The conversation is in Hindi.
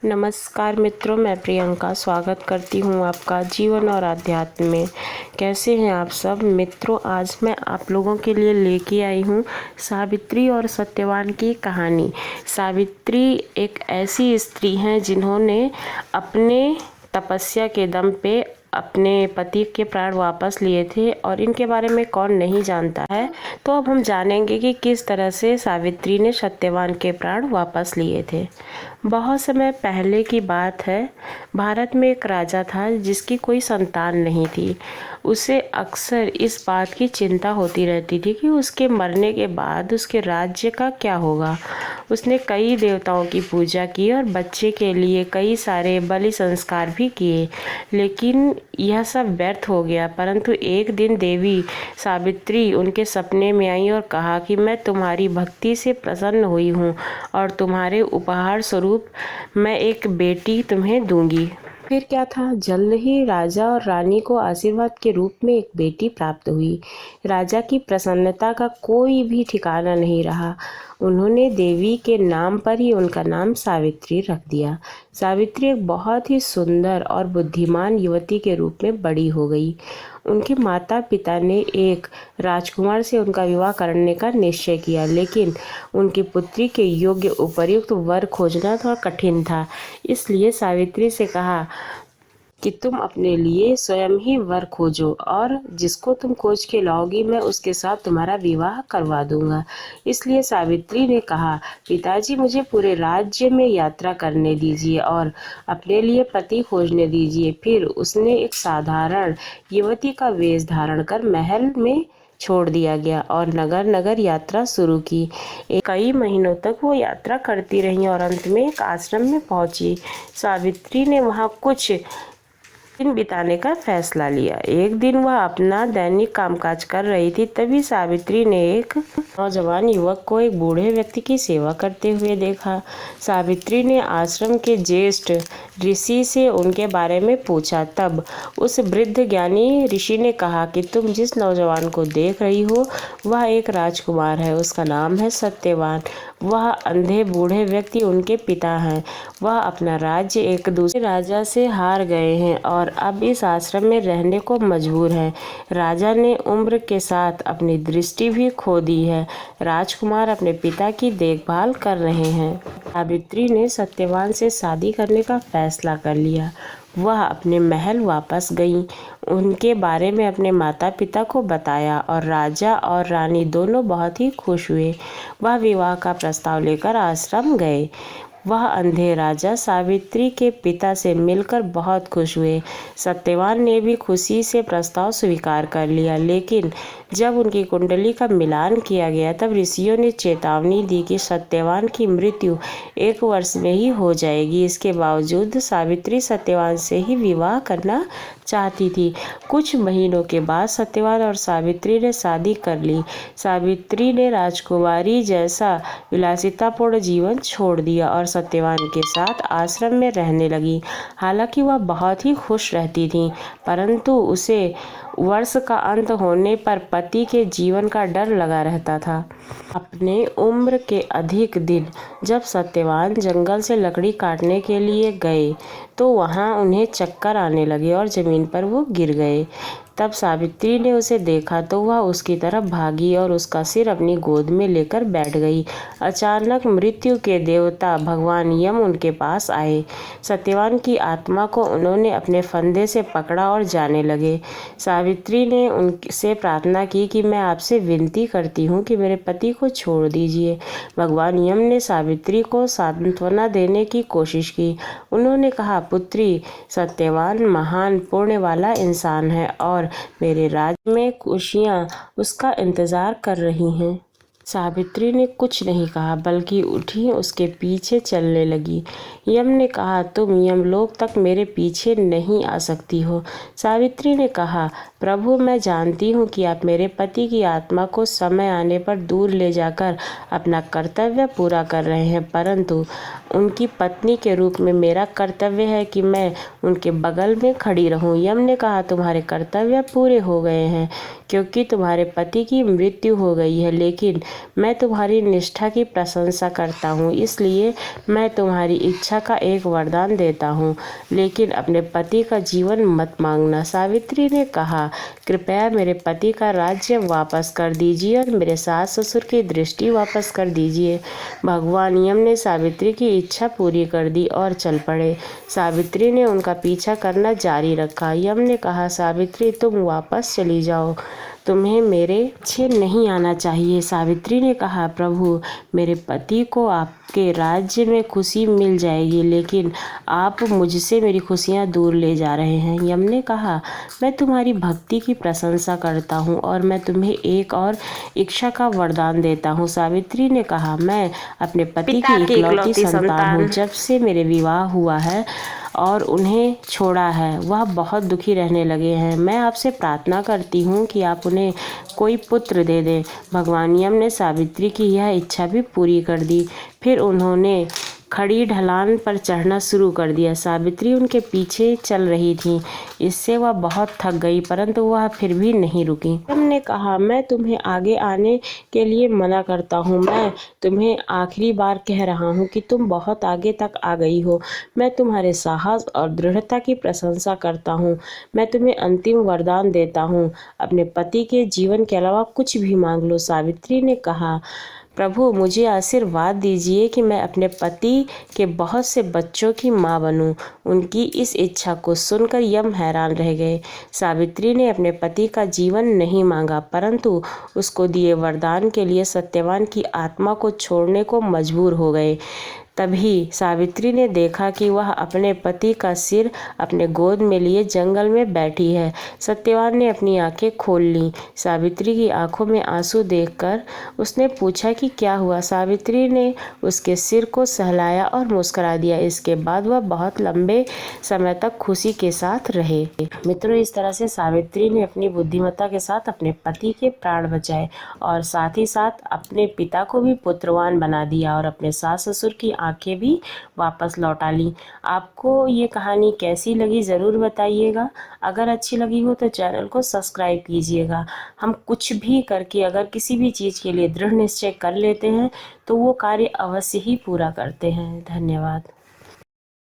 नमस्कार मित्रों, मैं प्रियंका स्वागत करती हूँ आपका जीवन और आध्यात्म में। कैसे हैं आप सब मित्रों? आज मैं आप लोगों के लिए लेके आई हूँ सावित्री और सत्यवान की कहानी। सावित्री एक ऐसी स्त्री हैं जिन्होंने अपने तपस्या के दम पे अपने पति के प्राण वापस लिए थे, और इनके बारे में कौन नहीं जानता है। तो अब हम जानेंगे कि किस तरह से सावित्री ने सत्यवान के प्राण वापस लिए थे। बहुत समय पहले की बात है। भारत में एक राजा था जिसकी कोई संतान नहीं थी। उसे अक्सर इस बात की चिंता होती रहती थी कि उसके मरने के बाद उसके राज्य का क्या होगा। उसने कई देवताओं की पूजा की और बच्चे के लिए कई सारे बलि संस्कार भी किए, लेकिन यह सब व्यर्थ हो गया। परंतु एक दिन देवी सावित्री उनके सपने में आई और कहा कि मैं तुम्हारी भक्ति से प्रसन्न हुई हूँ और तुम्हारे उपहार स्वरूप मैं एक बेटी तुम्हें दूंगी। फिर क्या था, जल्द ही राजा और रानी को आशीर्वाद के रूप में एक बेटी प्राप्त हुई। राजा की प्रसन्नता का कोई भी ठिकाना नहीं रहा। उन्होंने देवी के नाम पर ही उनका नाम सावित्री रख दिया। सावित्री एक बहुत ही सुंदर और बुद्धिमान युवती के रूप में बड़ी हो गई। उनके माता पिता ने एक राजकुमार से उनका विवाह करने का निश्चय किया, लेकिन उनकी पुत्री के योग्य उपयुक्त वर खोजना थोड़ा कठिन था। इसलिए सावित्री से कहा कि तुम अपने लिए स्वयं ही वर खोजो, और जिसको तुम खोज के लाओगी मैं उसके साथ तुम्हारा विवाह करवा दूंगा। इसलिए सावित्री ने कहा, पिताजी मुझे पूरे राज्य में यात्रा करने दीजिए और अपने लिए पति खोजने दीजिए। फिर उसने एक साधारण युवती का वेश धारण कर महल में छोड़ दिया गया और नगर नगर यात्रा शुरू की। कई महीनों तक वो यात्रा करती रही और अंत में एक आश्रम में पहुंची। सावित्री ने वहाँ कुछ दिन बिताने का फैसला लिया। एक दिन वह अपना दैनिक कामकाज कर रही थी, तभी सावित्री ने एक नौजवान युवक को एक बूढ़े व्यक्ति की सेवा करते हुए देखा। सावित्री ने आश्रम के ज्येष्ठ ऋषि से उनके बारे में पूछा। तब उस वृद्ध ज्ञानी ऋषि ने कहा कि तुम जिस नौजवान को देख रही हो वह एक राजकुमार है। उसका नाम है सत्यवान। वह अंधे बूढ़े व्यक्ति उनके पिता हैं। वह अपना राज्य एक दूसरे राजा से हार गए हैं और अब इस आश्रम में रहने को मजबूर हैं। राजा ने उम्र के साथ अपनी दृष्टि भी खो दी है। राजकुमार अपने पिता की देखभाल कर रहे हैं। सावित्री ने सत्यवान से शादी करने का फैसला कर लिया। वह अपने महल वापस गई, उनके बारे में अपने माता पिता को बताया और राजा और रानी दोनों बहुत ही खुश हुए। वह विवाह का प्रस्ताव लेकर आश्रम गए। वह अंधे राजा सावित्री के पिता से मिलकर बहुत खुश हुए। सत्यवान ने भी खुशी से प्रस्ताव स्वीकार कर लिया, लेकिन जब उनकी कुंडली का मिलान किया गया तब ऋषियों ने चेतावनी दी कि सत्यवान की मृत्यु 1 वर्ष में ही हो जाएगी। इसके बावजूद सावित्री सत्यवान से ही विवाह करना चाहती थी। कुछ महीनों के बाद सत्यवान और सावित्री ने शादी कर ली। सावित्री ने राजकुमारी जैसा विलासितापूर्ण जीवन छोड़ दिया और सत्यवान के साथ आश्रम में रहने लगी। हालांकि वह बहुत ही खुश रहती थी, परंतु उसे वर्ष का अंत होने पर पति के जीवन का डर लगा रहता था। अपने उम्र के अधिक दिन जब सत्यवान जंगल से लकड़ी काटने के लिए गए तो वहां उन्हें चक्कर आने लगे और जमीन पर वो गिर गए। तब सावित्री ने उसे देखा तो वह उसकी तरफ भागी और उसका सिर अपनी गोद में लेकर बैठ गई। अचानक मृत्यु के देवता भगवान यम उनके पास आए। सत्यवान की आत्मा को उन्होंने अपने फंदे से पकड़ा और जाने लगे। सावित्री ने उनसे प्रार्थना की कि मैं आपसे विनती करती हूँ कि मेरे पति को छोड़ दीजिए। भगवान यम ने सावित्री को सांत्वना देने की कोशिश की। उन्होंने कहा, पुत्री, सत्यवान महान पुण्य वाला इंसान है और मेरे राज्य में खुशियाँ उसका इंतजार कर रही हैं। सावित्री ने कुछ नहीं कहा, बल्कि उठी उसके पीछे चलने लगी। यम ने कहा, तुम यमलोक तक मेरे पीछे नहीं आ सकती हो। सावित्री ने कहा, प्रभु, मैं जानती हूँ कि आप मेरे पति की आत्मा को समय आने पर दूर ले जाकर अपना कर्तव्य पूरा कर रहे हैं, परंतु उनकी पत्नी के रूप में मेरा कर्तव्य है कि मैं उनके बगल में खड़ी रहूं। यम ने कहा, तुम्हारे कर्तव्य पूरे हो गए हैं, क्योंकि तुम्हारे पति की मृत्यु हो गई है, लेकिन मैं तुम्हारी निष्ठा की प्रशंसा करता हूँ, इसलिए मैं तुम्हारी इच्छा का एक वरदान देता हूँ, लेकिन अपने पति का जीवन मत मांगना। सावित्री ने कहा, कृपया मेरे पति का राज्य वापस कर दीजिए और मेरे सास ससुर की दृष्टि वापस कर दीजिए। भगवान यम ने सावित्री की इच्छा पूरी कर दी और चल पड़े। सावित्री ने उनका पीछा करना जारी रखा। यम ने कहा, सावित्री तुम वापस चली जाओ, तुम्हें मेरे पीछे नहीं आना चाहिए। सावित्री ने कहा, प्रभु मेरे पति को आपके राज्य में खुशी मिल जाएगी, लेकिन आप मुझसे मेरी खुशियाँ दूर ले जा रहे हैं। यम ने कहा, मैं तुम्हारी भक्ति की प्रशंसा करता हूँ और मैं तुम्हें एक और इच्छा का वरदान देता हूँ। सावित्री ने कहा, मैं अपने पति की इकलौती संतान हूँ। जब से मेरे विवाह हुआ है और उन्हें छोड़ा है, वह बहुत दुखी रहने लगे हैं। मैं आपसे प्रार्थना करती हूँ कि आप उन्हें कोई पुत्र दे दें। भगवान यम ने सावित्री की यह इच्छा भी पूरी कर दी। फिर उन्होंने खड़ी ढलान पर चढ़ना शुरू कर दिया। सावित्री उनके पीछे चल रही थी। इससे वह बहुत थक गई, परंतु वह फिर भी नहीं रुकी। यम ने कहा, मैं तुम्हें आगे आने के लिए मना करता हूँ। मैं तुम्हें आखिरी बार कह रहा हूँ कि तुम बहुत आगे तक आ गई हो। मैं तुम्हारे साहस और दृढ़ता की प्रशंसा करता हूँ। मैं तुम्हें अंतिम वरदान देता हूँ, अपने पति के जीवन के अलावा कुछ भी मांग लो। सावित्री ने कहा, प्रभु मुझे आशीर्वाद दीजिए कि मैं अपने पति के बहुत से बच्चों की माँ बनूं। उनकी इस इच्छा को सुनकर यम हैरान रह गए। सावित्री ने अपने पति का जीवन नहीं मांगा, परंतु उसको दिए वरदान के लिए सत्यवान की आत्मा को छोड़ने को मजबूर हो गए। तभी सावित्री ने देखा कि वह अपने पति का सिर अपने गोद में लिए जंगल में बैठी है। सत्यवान ने अपनी आंखें खोल लीं। सावित्री की आंखों में आंसू देखकर उसने पूछा कि क्या हुआ। सावित्री ने उसके सिर को सहलाया और मुस्कुरा दिया। इसके बाद वह बहुत लंबे समय तक खुशी के साथ रहे। मित्रों, इस तरह से सावित्री ने अपनी बुद्धिमत्ता के साथ अपने पति के प्राण बचाए और साथ ही साथ अपने पिता को भी पुत्रवान बना दिया और अपने सास ससुर की आंखें भी वापस लौटा ली। आपको ये कहानी कैसी लगी ज़रूर बताइएगा। अगर अच्छी लगी हो तो चैनल को सब्सक्राइब कीजिएगा। हम कुछ भी करके अगर किसी भी चीज़ के लिए दृढ़ निश्चय कर लेते हैं तो वो कार्य अवश्य ही पूरा करते हैं। धन्यवाद।